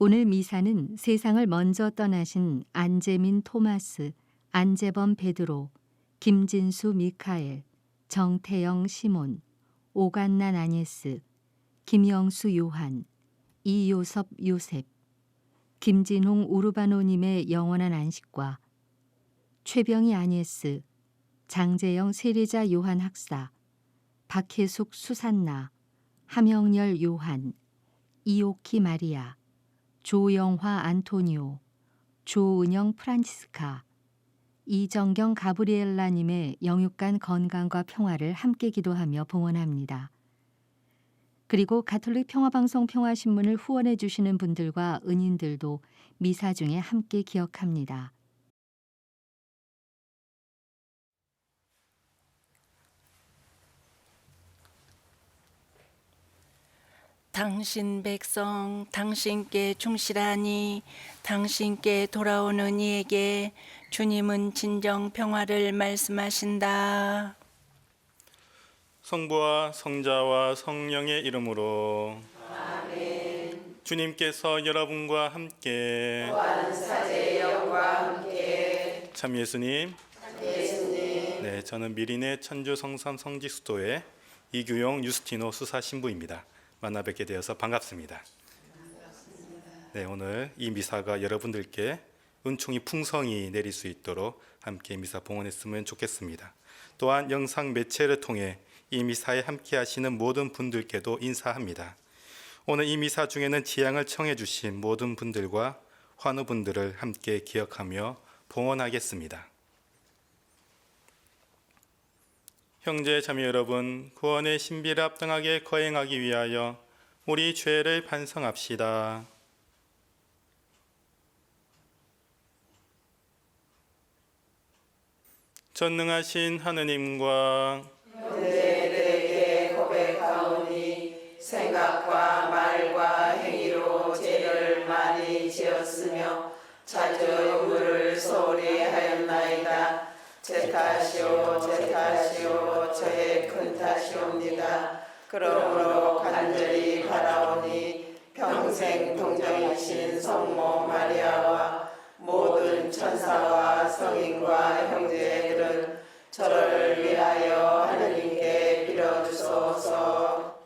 오늘 미사는 세상을 먼저 떠나신 안재민 토마스, 안재범 베드로, 김진수 미카엘, 정태영 시몬, 오간난 아니에스, 김영수 요한, 이요섭 요셉, 김진홍 우르바노님의 영원한 안식과 최병희 아니에스, 장재영 세례자 요한 학사, 박혜숙 수산나, 함영열 요한, 이오키 마리아, 조영화 안토니오, 조은영 프란치스카, 이정경 가브리엘라님의 영육간 건강과 평화를 함께 기도하며 봉헌합니다. 그리고 가톨릭 평화방송 평화신문을 후원해 주시는 분들과 은인들도 미사 중에 함께 기억합니다. 당신 백성 당신께 충실하니 당신께 돌아오는 이에게 주님은 진정 평화를 말씀하신다. 성부와 성자와 성령의 이름으로 아멘. 주님께서 여러분과 함께 또한 사제의 영과 함께 참 예수님. 예수님. 네, 저는 미린의 천주 성삼 성지수도의 이규용 유스티노 수사 신부입니다. 만나 뵙게 되어서 반갑습니다. 네, 오늘 이 미사가 여러분들께 은총이 풍성히 내릴 수 있도록 함께 미사 봉헌했으면 좋겠습니다. 또한 영상 매체를 통해 이 미사에 함께 하시는 모든 분들께도 인사합니다. 오늘 이 미사 중에는 지향을 청해 주신 모든 분들과 환우분들을 함께 기억하며 봉헌하겠습니다. 형제 자매 여러분, 구원의 신비를 합당하게 거행하기 위하여 우리 죄를 반성합시다. 전능하신 하느님과 형제들에게 고백하오니 생각과 말과 행위로 죄를 많이 지었으며 자주 의를 소홀히 하였나이다. 제 탓이오 제 탓이오 저의 큰 탓이옵니다. 그러므로 간절히 바라오니 평생 동정이신 성모 마리아와 모든 천사와 성인과 형제들은 저를 위하여 하느님께 빌어주소서.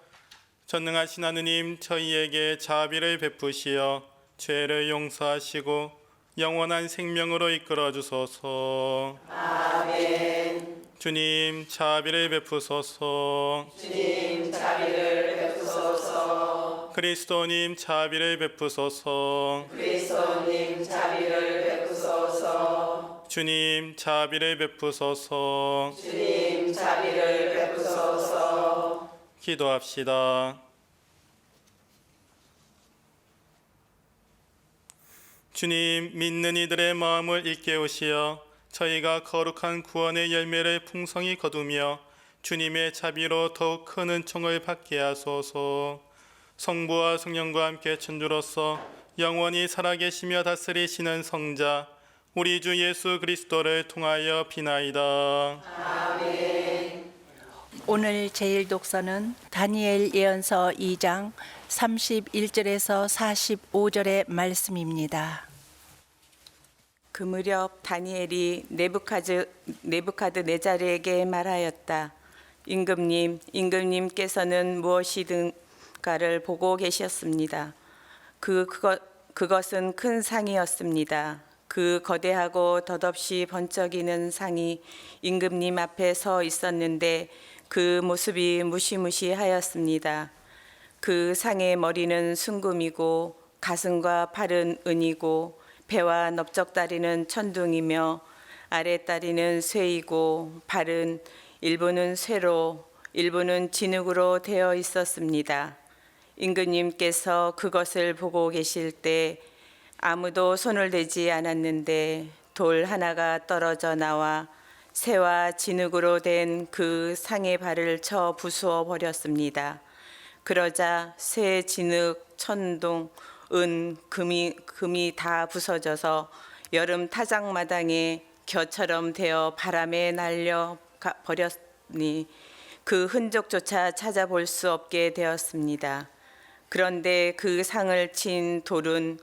전능하신 하느님, 저희에게 자비를 베푸시어 죄를 용서하시고 영원한 생명으로 이끌어 주소서. 아멘. 주님, 자비를 베푸소서. 주님 자비를 베푸소서. 그리스도님, 자비를 베푸소서. 그리스도님 자비를 베푸소서. 주님, 자비를 베푸소서. 주님 자비를 베푸소서. 기도합시다. 주님, 믿는 이들의 마음을 일깨우시어 저희가 거룩한 구원의 열매를 풍성히 거두며 주님의 자비로 더욱 큰 은총을 받게 하소서. 성부와 성령과 함께 천주로서 영원히 살아계시며 다스리시는 성자 우리 주 예수 그리스도를 통하여 비나이다. 아멘. 오늘 제일 독서는 다니엘 예언서 2장 31절에서 45절의 말씀입니다. 그 무렵 다니엘이 네부카드네자르에게 말하였다. 임금님께서는 무엇이든가를 보고 계셨습니다. 그것은 큰 상이었습니다. 그 거대하고 덧없이 번쩍이는 상이 임금님 앞에 서 있었는데 그 모습이 무시무시하였습니다. 그 상의 머리는 순금이고 가슴과 팔은 은이고 배와 넓적다리는 천둥이며 아랫다리는 쇠이고 발은 일부는 쇠로 일부는 진흙으로 되어 있었습니다. 임금님께서 그것을 보고 계실 때 아무도 손을 대지 않았는데 돌 하나가 떨어져 나와 쇠와 진흙으로 된 그 상의 발을 쳐 부수어 버렸습니다. 그러자 쇠, 진흙, 천둥, 은, 금이 다 부서져서 여름 타작마당에 겨처럼 되어 바람에 날려 버렸니 그 흔적조차 찾아볼 수 없게 되었습니다. 그런데 그 상을 친 돌은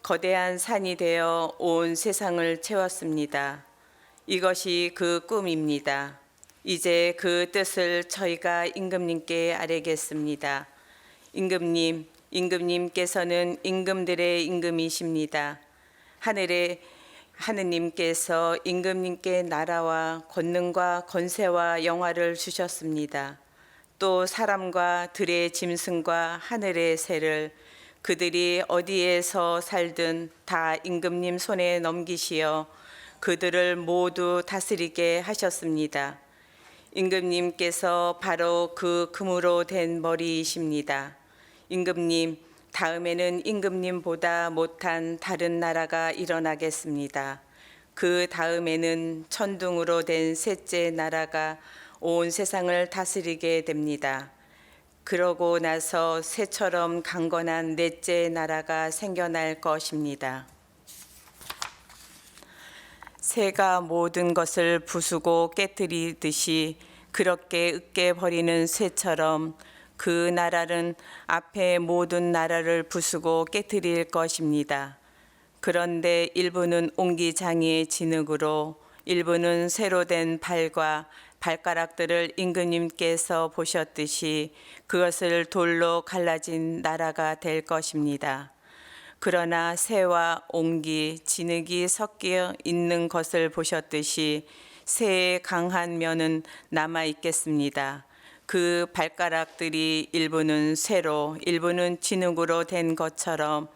거대한 산이 되어 온 세상을 채웠습니다. 이것이 그 꿈입니다. 이제 그 뜻을 저희가 임금님께 아뢰겠습니다. 임금님, 임금님께서는 임금들의 임금이십니다. 하늘의 하느님께서 임금님께 나라와 권능과 권세와 영화를 주셨습니다. 또 사람과 들의 짐승과 하늘의 새를 그들이 어디에서 살든 다 임금님 손에 넘기시어 그들을 모두 다스리게 하셨습니다. 임금님께서 바로 그 금으로 된 머리이십니다. 임금님, 다음에는 임금님보다 못한 다른 나라가 일어나겠습니다. 그 다음에는 천둥으로 된 셋째 나라가 온 세상을 다스리게 됩니다. 그러고 나서 새처럼 강건한 넷째 나라가 생겨날 것입니다. 새가 모든 것을 부수고 깨뜨리듯이 그렇게 으깨버리는 쇠처럼 그 나라는 앞에 모든 나라를 부수고 깨뜨릴 것입니다. 그런데 일부는 옹기장이의 진흙으로, 일부는 새로 된 발과 발가락들을 임금님께서 보셨듯이 그것을 돌로 갈라진 나라가 될 것입니다. 그러나 새와 옹기, 진흙이 섞여 있는 것을 보셨듯이 새의 강한 면은 남아 있겠습니다. 그 발가락들이 일부는 쇠로, 일부는 진흙으로 된 것처럼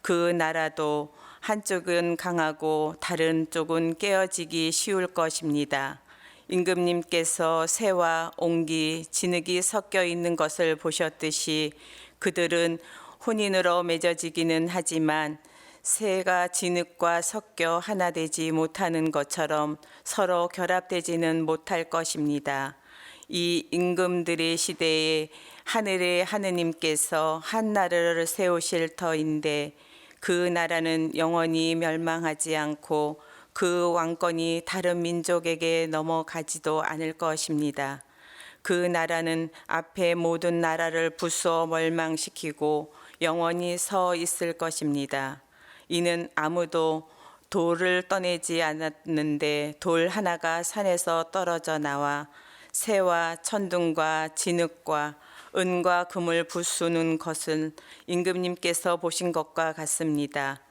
그 나라도 한쪽은 강하고 다른 쪽은 깨어지기 쉬울 것입니다. 임금님께서 새와 옹기, 진흙이 섞여 있는 것을 보셨듯이 그들은 혼인으로 맺어지기는 하지만 새가 진흙과 섞여 하나 되지 못하는 것처럼 서로 결합되지는 못할 것입니다. 이 임금들의 시대에 하늘의 하느님께서 한 나라를 세우실 터인데 그 나라는 영원히 멸망하지 않고 그 왕권이 다른 민족에게 넘어가지도 않을 것입니다. 그 나라는 앞에 모든 나라를 부수어 멸망시키고 영원히 서 있을 것입니다. 이는 아무도 돌을 떠내지 않았는데 돌 하나가 산에서 떨어져 나와 새와 천둥과 진흙과 은과 금을 부수는 것은 임금님께서 보신 것과 같습니다.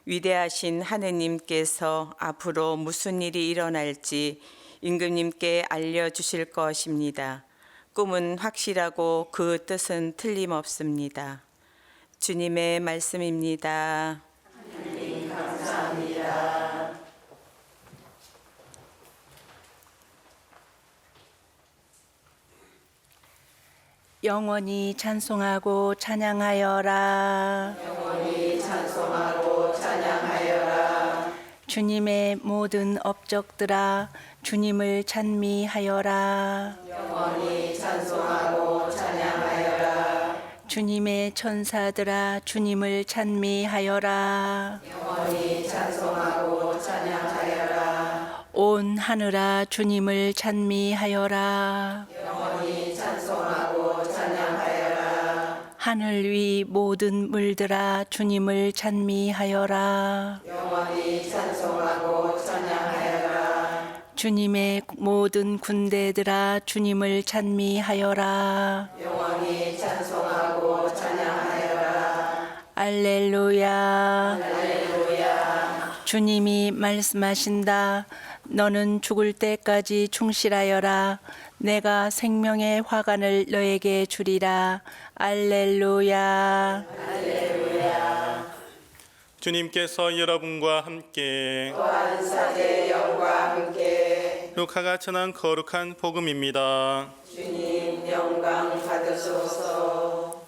위대하신 하느님께서 앞으로 무슨 일이 일어날지 임금님께 알려주실 것입니다. 꿈은 확실하고 그 뜻은 틀림없습니다. 주님의 말씀입니다. 하나님 감사합니다. 영원히 찬송하고 찬양하여라. 영원히 찬송하고 찬양하여라. 주님의 모든 업적들아 주님을 찬미하여라. 영원히 찬송하고 찬양하여라. 주님의 천사들아 주님을 찬미하여라. 영원히 찬송하고 찬양하여라. 온 하늘아 주님을 찬미하여라. 영원히 찬송하고 찬양하여라. 하늘 위 모든 물들아 주님을 찬미하여라. 영원히 찬송하고 찬양하여라. 주님의 모든 군대들아 주님을 찬미하여라. 영원히 찬송하고 찬양하여라. 알렐루야. 할렐루야. 주님이 말씀하신다. 너는 죽을 때까지 충실하여라. 내가 생명의 화관을 너에게 주리라. 알렐루야. 주님께서 여러분과 함께 또한 사제의 영과 함께 루카가 전한 거룩한 복음입니다. 주님 영광 받으소서.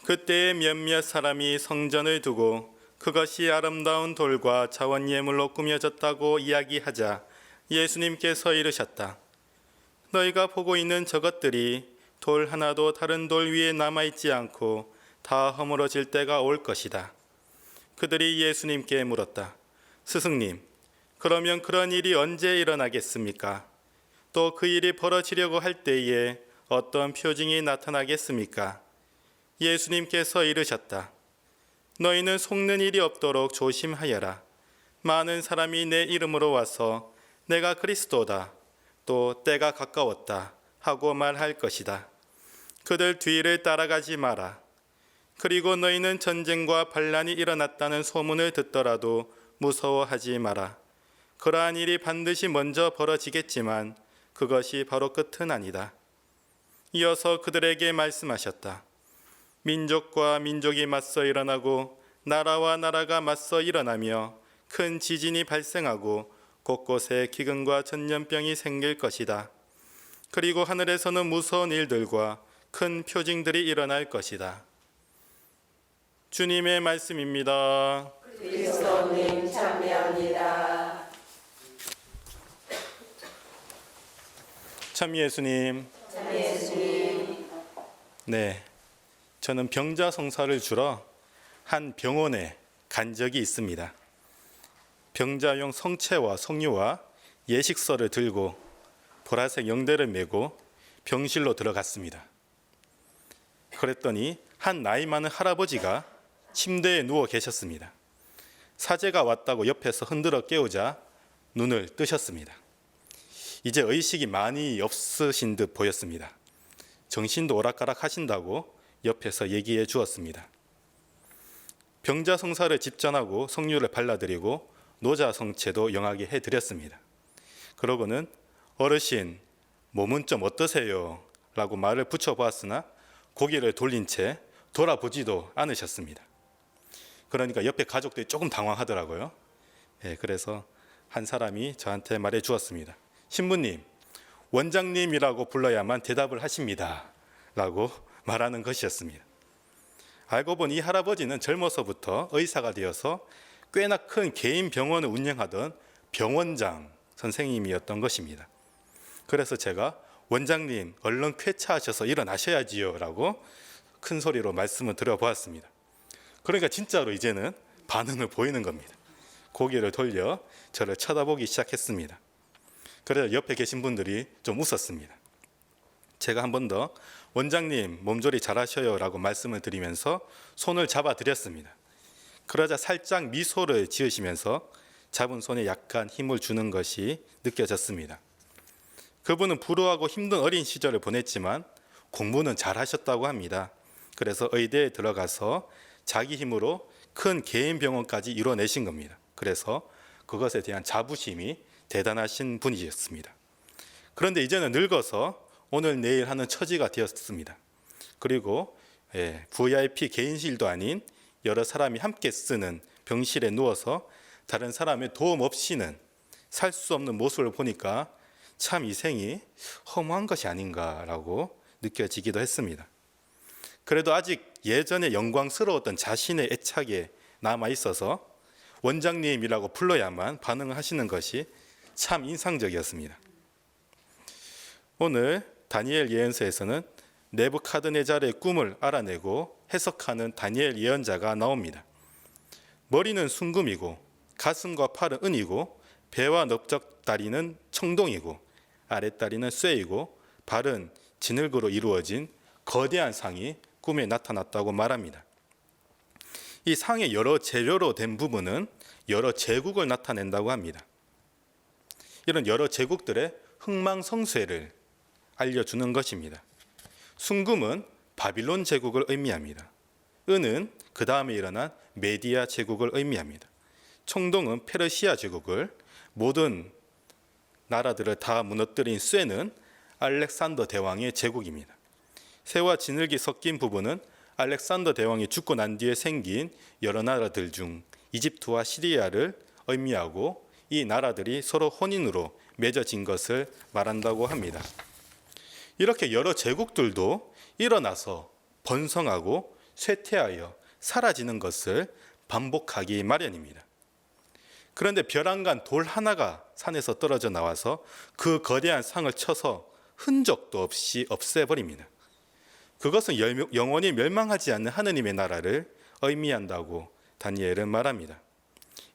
그때 몇몇 사람이 성전을 두고 그것이 아름다운 돌과 자원 예물로 꾸며졌다고 이야기하자 예수님께서 이르셨다. 너희가 보고 있는 저것들이 돌 하나도 다른 돌 위에 남아있지 않고 다 허물어질 때가 올 것이다. 그들이 예수님께 물었다. 스승님, 그러면 그런 일이 언제 일어나겠습니까? 또 그 일이 벌어지려고 할 때에 어떤 표징이 나타나겠습니까? 예수님께서 이르셨다. 너희는 속는 일이 없도록 조심하여라. 많은 사람이 내 이름으로 와서 내가 그리스도다, 또 때가 가까웠다 하고 말할 것이다. 그들 뒤를 따라가지 마라. 그리고 너희는 전쟁과 반란이 일어났다는 소문을 듣더라도 무서워하지 마라. 그러한 일이 반드시 먼저 벌어지겠지만 그것이 바로 끝은 아니다. 이어서 그들에게 말씀하셨다. 민족과 민족이 맞서 일어나고 나라와 나라가 맞서 일어나며 큰 지진이 발생하고 곳곳에 기근과 전염병이 생길 것이다. 그리고 하늘에서는 무서운 일들과 큰 표징들이 일어날 것이다. 주님의 말씀입니다. 그리스도님 참여합니다. 참 예수님. 네, 저는 병자 성사를 주러 한 병원에 간 적이 있습니다. 병자용 성체와 석류와 예식서를 들고 보라색 영대를 메고 병실로 들어갔습니다. 그랬더니 한 나이 많은 할아버지가 침대에 누워 계셨습니다. 사제가 왔다고 옆에서 흔들어 깨우자 눈을 뜨셨습니다. 이제 의식이 많이 없으신 듯 보였습니다. 정신도 오락가락 하신다고 옆에서 얘기해 주었습니다. 병자 성사를 집전하고 석류를 발라드리고 노자 성체도 영하게 해드렸습니다. 그러고는 어르신, 몸은 좀 어떠세요? 라고 말을 붙여보았으나 고개를 돌린 채 돌아보지도 않으셨습니다. 그러니까 옆에 가족들이 조금 당황하더라고요. 그래서 한 사람이 저한테 말해 주었습니다. 신부님, 원장님이라고 불러야만 대답을 하십니다. 라고 말하는 것이었습니다. 알고 보니 이 할아버지는 젊어서부터 의사가 되어서 꽤나 큰 개인 병원을 운영하던 병원장 선생님이었던 것입니다. 그래서 제가 원장님 얼른 쾌차하셔서 일어나셔야지요 라고 큰 소리로 말씀을 드려보았습니다. 그러니까 진짜로 이제는 반응을 보이는 겁니다. 고개를 돌려 저를 쳐다보기 시작했습니다. 그래서 옆에 계신 분들이 좀 웃었습니다. 제가 한 번 더 원장님 몸조리 잘하셔요 라고 말씀을 드리면서 손을 잡아드렸습니다. 그러자 살짝 미소를 지으시면서 잡은 손에 약간 힘을 주는 것이 느껴졌습니다. 그분은 불우하고 힘든 어린 시절을 보냈지만 공부는 잘하셨다고 합니다. 그래서 의대에 들어가서 자기 힘으로 큰 개인 병원까지 이뤄내신 겁니다. 그래서 그것에 대한 자부심이 대단하신 분이었습니다. 그런데 이제는 늙어서 오늘 내일 하는 처지가 되었습니다. 그리고 VIP 개인실도 아닌 여러 사람이 함께 쓰는 병실에 누워서 다른 사람의 도움 없이는 살 수 없는 모습을 보니까 참 이 생이 허무한 것이 아닌가라고 느껴지기도 했습니다. 그래도 아직 예전에 영광스러웠던 자신의 애착에 남아 있어서 원장님이라고 불러야만 반응을 하시는 것이 참 인상적이었습니다. 오늘 다니엘 예언서에서는 네부카드네잘의 꿈을 알아내고 해석하는 다니엘 예언자가 나옵니다. 머리는 순금이고 가슴과 팔은 은이고 배와 넓적다리는 청동이고 아랫다리는 쇠이고 발은 진흙으로 이루어진 거대한 상이 꿈에 나타났다고 말합니다. 이 상의 여러 재료로 된 부분은 여러 제국을 나타낸다고 합니다. 이런 여러 제국들의 흥망성쇠를 알려주는 것입니다. 순금은 바빌론 제국을 의미합니다. 은은 그 다음에 일어난 메디아 제국을 의미합니다. 청동은 페르시아 제국을, 모든 나라들을 다 무너뜨린 쇠는 알렉산더 대왕의 제국입니다. 쇠와 진흙이 섞인 부분은 알렉산더 대왕이 죽고 난 뒤에 생긴 여러 나라들 중 이집트와 시리아를 의미하고 이 나라들이 서로 혼인으로 맺어진 것을 말한다고 합니다. 이렇게 여러 제국들도 일어나서 번성하고 쇠퇴하여 사라지는 것을 반복하기 마련입니다. 그런데 벼랑간 돌 하나가 산에서 떨어져 나와서 그 거대한 상을 쳐서 흔적도 없이 없애버립니다. 그것은 영원히 멸망하지 않는 하느님의 나라를 의미한다고 다니엘은 말합니다.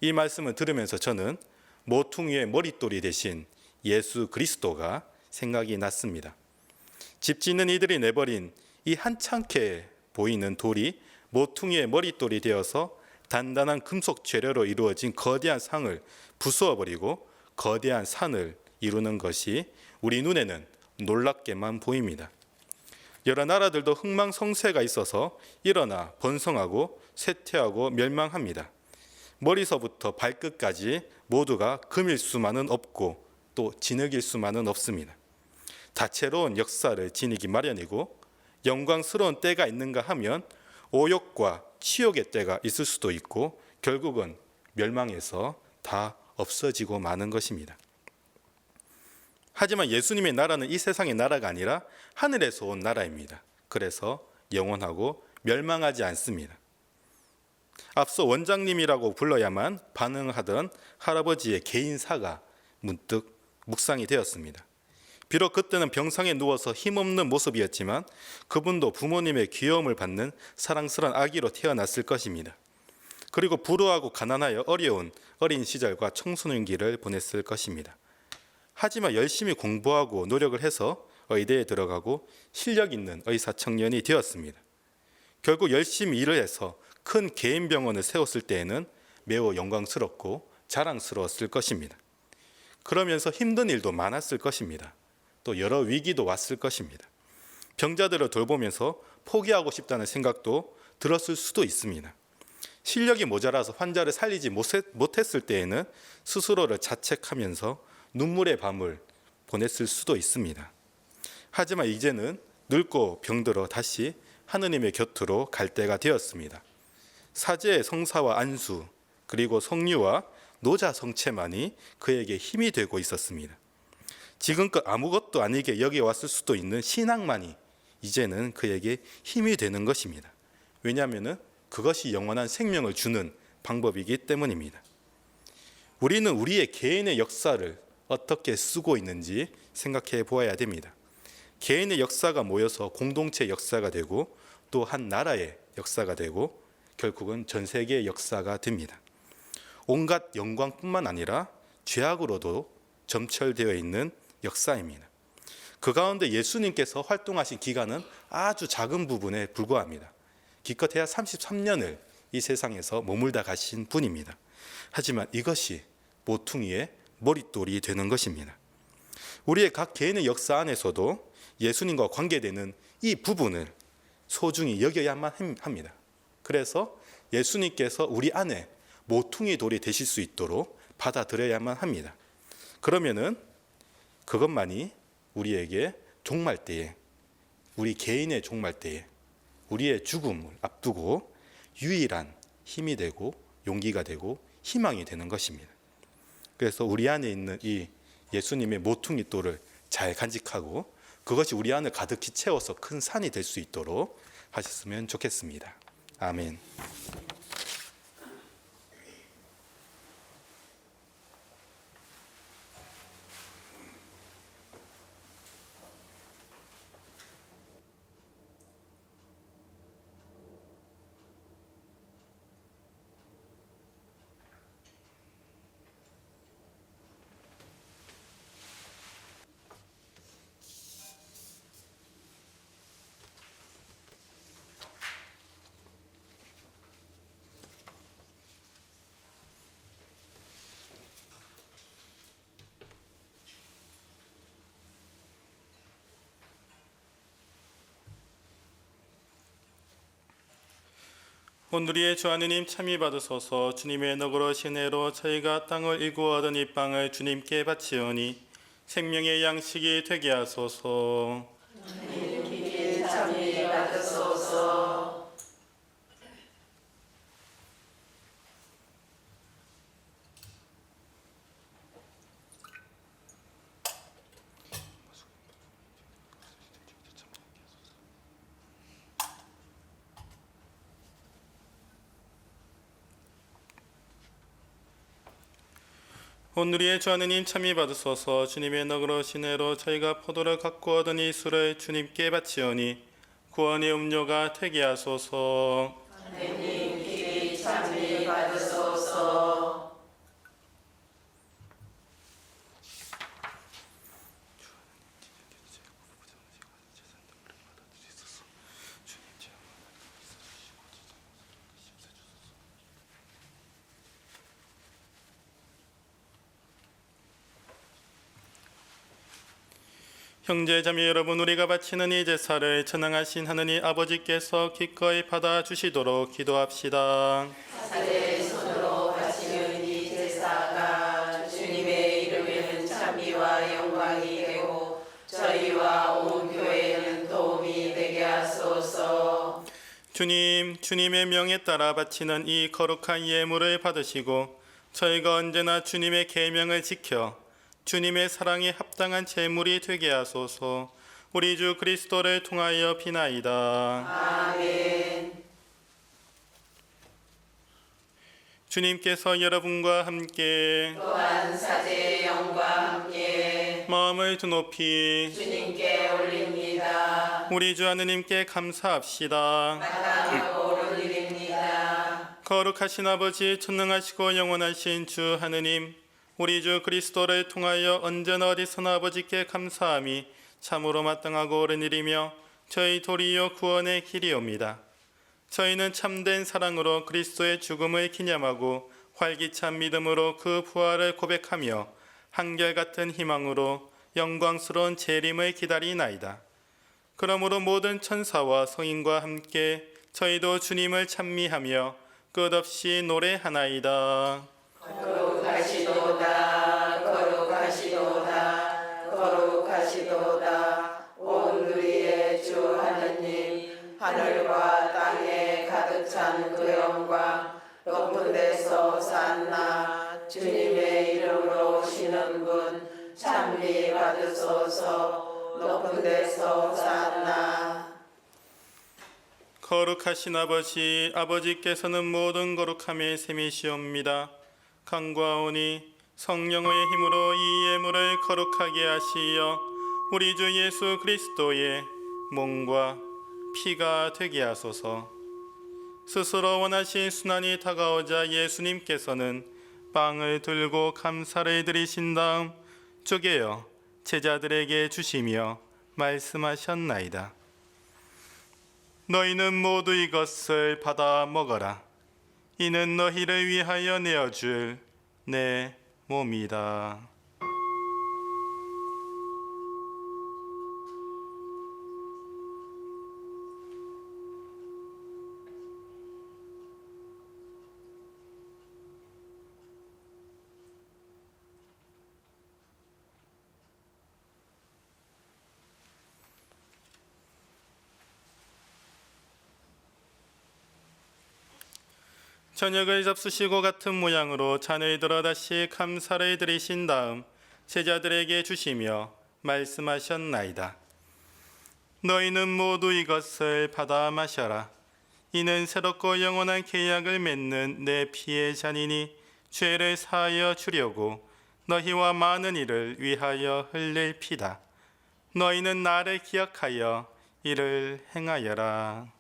이 말씀을 들으면서 저는 모퉁이의 머릿돌이 되신 예수 그리스도가 생각이 났습니다. 집 짓는 이들이 내버린 이 한참케 보이는 돌이 모퉁이의 머릿돌이 되어서 단단한 금속 재료로 이루어진 거대한 상을 부수어버리고 거대한 산을 이루는 것이 우리 눈에는 놀랍게만 보입니다. 여러 나라들도 흥망성쇠가 있어서 일어나 번성하고 쇠퇴하고 멸망합니다. 머리서부터 발끝까지 모두가 금일 수만은 없고 또 진흙일 수만은 없습니다. 다채로운 역사를 지니기 마련이고 영광스러운 때가 있는가 하면 오욕과 치욕의 때가 있을 수도 있고 결국은 멸망해서 다 없어지고 마는 것입니다. 하지만 예수님의 나라는 이 세상의 나라가 아니라 하늘에서 온 나라입니다. 그래서 영원하고 멸망하지 않습니다. 앞서 원장님이라고 불러야만 반응하던 할아버지의 개인사가 문득 묵상이 되었습니다. 비록 그때는 병상에 누워서 힘없는 모습이었지만 그분도 부모님의 귀여움을 받는 사랑스러운 아기로 태어났을 것입니다. 그리고 불우하고 가난하여 어려운 어린 시절과 청소년기를 보냈을 것입니다. 하지만 열심히 공부하고 노력을 해서 의대에 들어가고 실력 있는 의사 청년이 되었습니다. 결국 열심히 일을 해서 큰 개인 병원을 세웠을 때에는 매우 영광스럽고 자랑스러웠을 것입니다. 그러면서 힘든 일도 많았을 것입니다. 또 여러 위기도 왔을 것입니다. 병자들을 돌보면서 포기하고 싶다는 생각도 들었을 수도 있습니다. 실력이 모자라서 환자를 살리지 못했을 때에는 스스로를 자책하면서 눈물의 밤을 보냈을 수도 있습니다. 하지만 이제는 늙고 병들어 다시 하느님의 곁으로 갈 때가 되었습니다. 사제의 성사와 안수 그리고 성류와 노자 성체만이 그에게 힘이 되고 있었습니다. 지금껏 아무것도 아니게 여기 왔을 수도 있는 신앙만이 이제는 그에게 힘이 되는 것입니다. 왜냐하면 그것이 영원한 생명을 주는 방법이기 때문입니다. 우리는 우리의 개인의 역사를 어떻게 쓰고 있는지 생각해 보아야 됩니다. 개인의 역사가 모여서 공동체 역사가 되고 또 한 나라의 역사가 되고 결국은 전 세계의 역사가 됩니다. 온갖 영광뿐만 아니라 죄악으로도 점철되어 있는 역사입니다. 그 가운데 예수님께서 활동하신 기간은 아주 작은 부분에 불과합니다. 기껏해야 33년을 이 세상에서 머물다 가신 분입니다. 하지만 이것이 모퉁이의 머릿돌이 되는 것입니다. 우리의 각 개인의 역사 안에서도 예수님과 관계되는 이 부분을 소중히 여겨야만 합니다. 그래서 예수님께서 우리 안에 모퉁이 돌이 되실 수 있도록 받아들여야만 합니다. 그러면은 그것만이 우리에게 종말 때에, 우리 개인의 종말 때에 우리의 죽음을 앞두고 유일한 힘이 되고 용기가 되고 희망이 되는 것입니다. 그래서 우리 안에 있는 이 예수님의 모퉁이 돌을 잘 간직하고 그것이 우리 안을 가득히 채워서 큰 산이 될 수 있도록 하셨으면 좋겠습니다. 아멘. 온누리의 주 하느님 참이 받으소서. 주님의 너그러신 애로 저희가 땅을 일구어 얻은 이 빵을 주님께 바치오니 생명의 양식이 되게 하소서. 주님께 참이 받으소서. 온누리의 주 하느님 참이 받으소서. 주님의 너그러신 애로 저희가 포도를 갖고 얻은 이 술을 주님께 바치오니 구원의 음료가 되게 하소서. 주님께 참이 받으소서. 형제자매 여러분, 우리가 바치는 이 제사를 전능하신 하느님 아버지께서 기꺼이 받아주시도록 기도합시다. 사제의 손으로 바치는 이 제사가 주님의 이름에는 찬미와 영광이 되고 저희와 온 교회에는 도움이 되게 하소서. 주님, 주님의 명에 따라 바치는 이 거룩한 예물을 받으시고 저희가 언제나 주님의 계명을 지켜 주님의 사랑에 합당한 제물이 되게 하소서. 우리 주 그리스도를 통하여 비나이다. 아멘. 주님께서 여러분과 함께 또한 사제의 영과 함께 마음을 드높이 주님께 올립니다. 우리 주 하느님께 감사합시다. 마땅하고 옳은 일입니다. 거룩하신 아버지, 전능하시고 영원하신 주 하느님, 우리 주 그리스도를 통하여 언제나 어디서나 아버지께 감사함이 참으로 마땅하고 옳은 일이며 저희 도리어 구원의 길이옵니다. 저희는 참된 사랑으로 그리스도의 죽음을 기념하고 활기찬 믿음으로 그 부활을 고백하며 한결같은 희망으로 영광스러운 재림을 기다리나이다. 그러므로 모든 천사와 성인과 함께 저희도 주님을 찬미하며 끝없이 노래하나이다. 거룩하시도다 거룩하시도다 거룩하시도다 온 우리의 주 하느님 하늘과 땅에 가득 찬 그 영광 높은 데서 산나 주님의 이름으로 오시는 분 찬미 받으소서. 높은 데서 산나 거룩하신 아버지, 아버지께서는 모든 거룩함의 셈이시옵니다. 간구하오니 성령의 힘으로 이 예물을 거룩하게 하시어 우리 주 예수 그리스도의 몸과 피가 되게 하소서. 스스로 원하신 순환이 다가오자 예수님께서는 빵을 들고 감사를 드리신 다음 쪼개어 제자들에게 주시며 말씀하셨나이다. 너희는 모두 이것을 받아 먹어라. 이는 너희를 위하여 내어줄 내 몸이다. 저녁을 잡수시고 같은 모양으로 잔을 들어 다시 감사를 드리신 다음 제자들에게 주시며 말씀하셨나이다. 너희는 모두 이것을 받아 마셔라. 이는 새롭고 영원한 계약을 맺는 내 피의 잔이니 죄를 사하여 주려고 너희와 많은 이를 위하여 흘릴 피다. 너희는 나를 기억하여 이를 행하여라.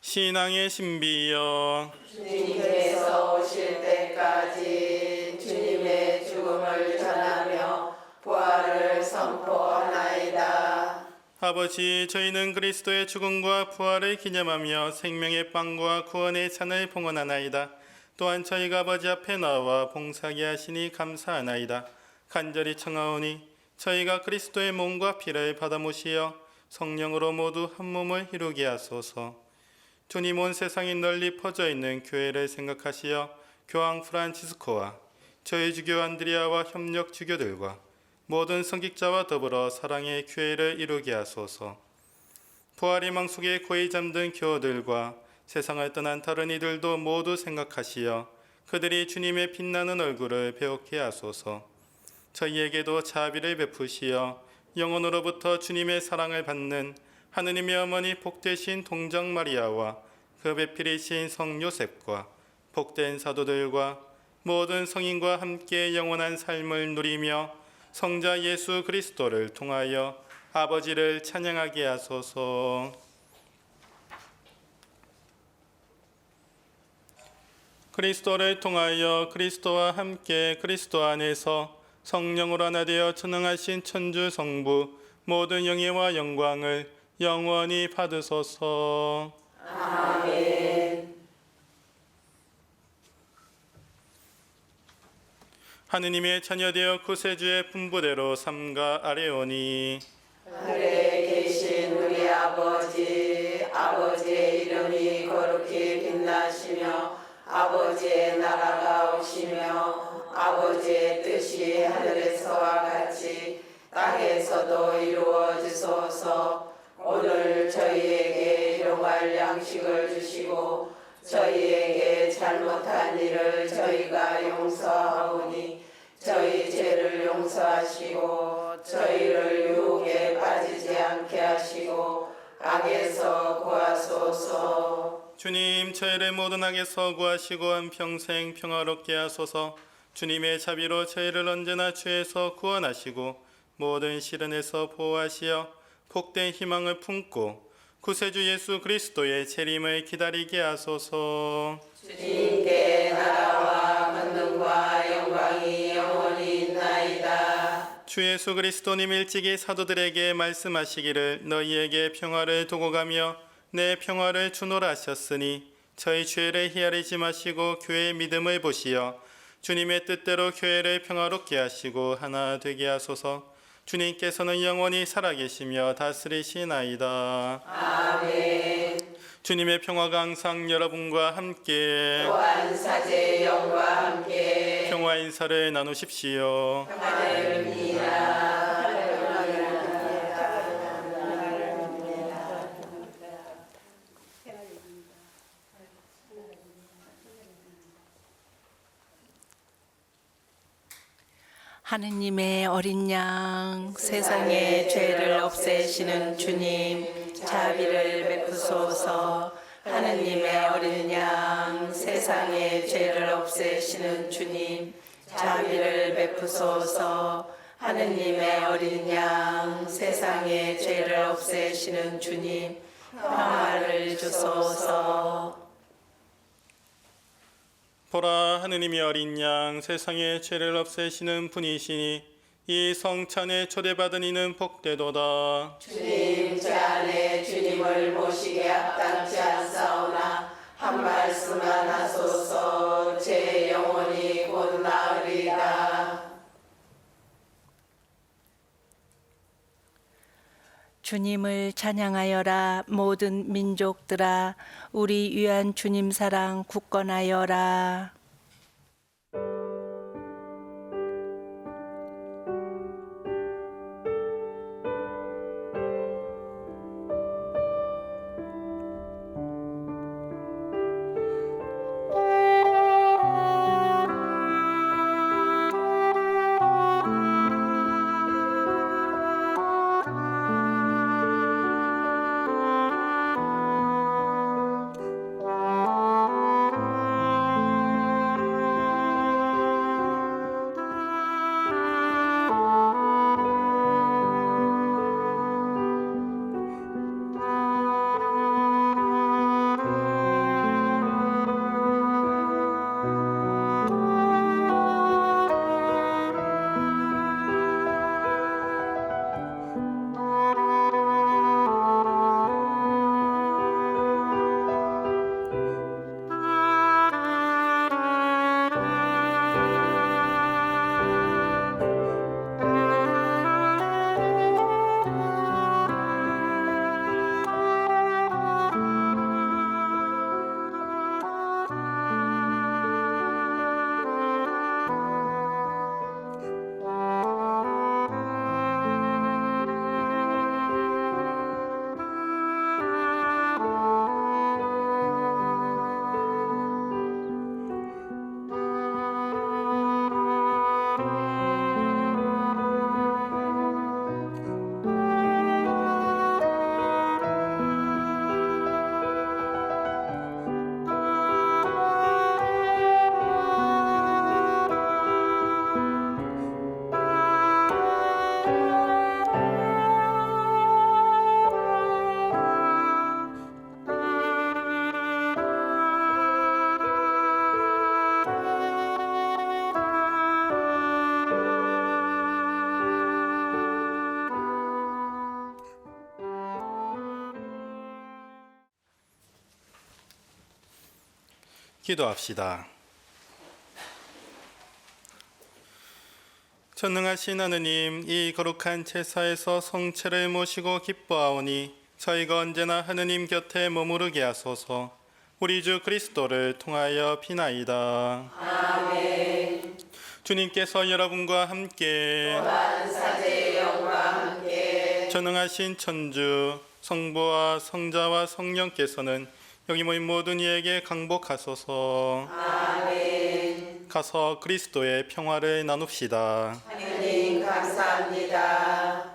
신앙의 신비여, 주님께서 오실 때까지 주님의 죽음을 전하며 부활을 선포하나이다. 아버지, 저희는 그리스도의 죽음과 부활을 기념하며 생명의 빵과 구원의 잔을 봉헌하나이다. 또한 저희가 아버지 앞에 나와 봉사하게 하시니 감사하나이다. 간절히 청하오니 저희가 그리스도의 몸과 피를 받아 모시어 성령으로 모두 한 몸을 이루게 하소서. 주님, 온 세상에 널리 퍼져 있는 교회를 생각하시어 교황 프란치스코와 저희 주교 안드리아와 협력 주교들과 모든 성직자와 더불어 사랑의 교회를 이루게 하소서. 부활의 망 속에 고이 잠든 교우들과 세상을 떠난 다른 이들도 모두 생각하시어 그들이 주님의 빛나는 얼굴을 배우게 하소서. 저희에게도 자비를 베푸시어 영혼으로부터 주님의 사랑을 받는 하느님의 어머니 복되신 동정 마리아와 그 배필이신 성 요셉과 복된 사도들과 모든 성인과 함께 영원한 삶을 누리며 성자 예수 그리스도를 통하여 아버지를 찬양하게 하소서. 그리스도를 통하여 그리스도와 함께 그리스도 안에서 성령으로 하나 되어 전능하신 천주 성부 모든 영예와 영광을 영원히 받으소서. 아멘. 하느님의 자녀되어 구세주의 분부대로 삼가 아뢰오니 하늘에 계신 우리 아버지의 이름이 거룩히 빛나시며 아버지의 나라가 오시며 아버지의 뜻이 하늘에서와 같이 땅에서도 이루어지소서. 오늘 저희에게 일용할 양식을 주시고 저희에게 잘못한 일을 저희가 용서하오니 저희 죄를 용서하시고 저희를 유혹에 빠지지 않게 하시고 악에서 구하소서. 주님, 저희를 모든 악에서 구하시고 한평생 평화롭게 하소서. 주님의 자비로 저희를 언제나 죄에서 구원하시고 모든 시련에서 보호하시어 복된 희망을 품고 구세주 예수 그리스도의 재림을 기다리게 하소서. 주님께 나라와 권능과 영광이 영원히 있나이다. 주 예수 그리스도님 일찍이 사도들에게 말씀하시기를 너희에게 평화를 두고 가며 내 평화를 주노라 하셨으니 저희 죄를 헤아리지 마시고 교회의 믿음을 보시어 주님의 뜻대로 교회를 평화롭게 하시고 하나 되게 하소서. 주님께서는 영원히 살아계시며 다스리시나이다. 아멘. 주님의 평화가 항상 여러분과 함께 또한 사제의 영과 함께 평화 인사를 나누십시오. 하나님이라. 하느님의 어린 양 세상의 죄를 없애시는 주님 자비를 베푸소서. 하느님의 어린 양 세상의 죄를 없애시는 주님 자비를 베푸소서. 하느님의 어린 양 세상의 죄를 없애시는 주님 평화를 주소서. 보라, 하느님이 어린 양 세상의 죄를 없애시는 분이시니 이 성찬에 초대받은 이는 복되도다. 주님, 제 안에 주님을 모시게 합당치 않사오나 한 말씀만 하소서. 제 영혼이 곧 나으리이다. 주님을 찬양하여라 모든 민족들아. 우리 위한 주님 사랑 굳건하여라. 기도합시다. 전능하신 하느님, 이 거룩한 제사에서 성체를 모시고 기뻐하오니 저희가 언제나 하느님 곁에 머무르게 하소서. 우리 주 그리스도를 통하여 비나이다. 아멘. 주님께서 여러분과 함께 또한 사제의 영과 함께 전능하신 천주 성부와 성자와 성령께서는 여기 모인 모든 이에게 강복하소서. 아멘. 가서 그리스도의 평화를 나눕시다. 하느님 감사합니다.